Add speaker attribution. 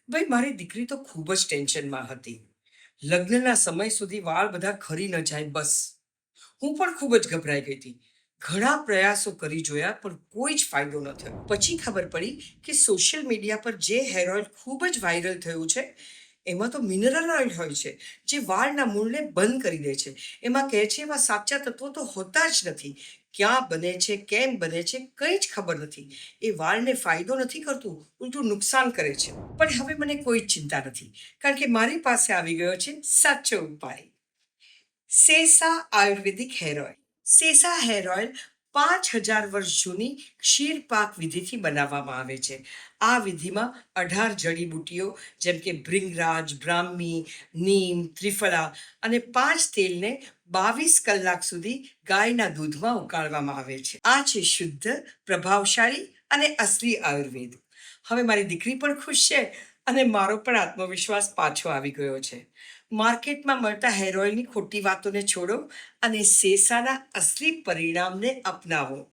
Speaker 1: ભાઈ મારી દીકરી તો ખૂબ જ ટેન્શનમાં હતી. લગ્નના સમય સુધી વાળ બધા ખરી ન જાય બસ. હું પણ ખૂબ જ ગભરાઈ ગઈ હતી. ઘણા પ્રયાસો કરી જોયા પણ કોઈ જ ફાયદો ન થયો. પછી ખબર પડી કે સોશિયલ મીડિયા પર જે હેર ઓઇલ ખૂબ જ વાયરલ થયું છે એમાં તો મિનરલ ઓઇલ હોય છે જે વાળના મૂળને બંધ કરી દે છે. એમાં કહે છે એમાં સાચા તત્વો તો હોતા જ નથી. ક્યાં બને છે, કેમ બને છે, કંઈ જ ખબર નથી. એ વાળને ફાયદો નથી કરતું, ઉલટું નુકસાન કરે છે. પણ હવે મને કોઈ જ ચિંતા નથી, કારણ કે મારી પાસે આવી ગયો છે સાચો ઉપાય. સેસા આયુર્વેદિક હેર ઓઇલ. સેસા હેર ઓઇલ 5000 વર્ષ જૂની ક્ષીરપાક વિધિથી બનાવવામાં આવે છે. આ વિધિમાં 18 જડીબુટ્ટીઓ જેમ કે ભૃંગરાજ, બ્રાહ્મી, નીમ, ત્રિફળા અને 5 તેલને 22 કલાક સુધી ગાયના દૂધમાં ઉકાળવામાં આવે છે. આ છે શુદ્ધ, પ્રભાવશાળી અને અસલી આયુર્વેદ. હવે મારી દીકરી પણ ખુશ છે અને મારો પણ આત્મવિશ્વાસ પાછો આવી ગયો છે. માર્કેટમાં મળતા હેર ઓઇલની ખોટી વાતોને છોડો અને સેસાના અસલી પરિણામને અપનાવો.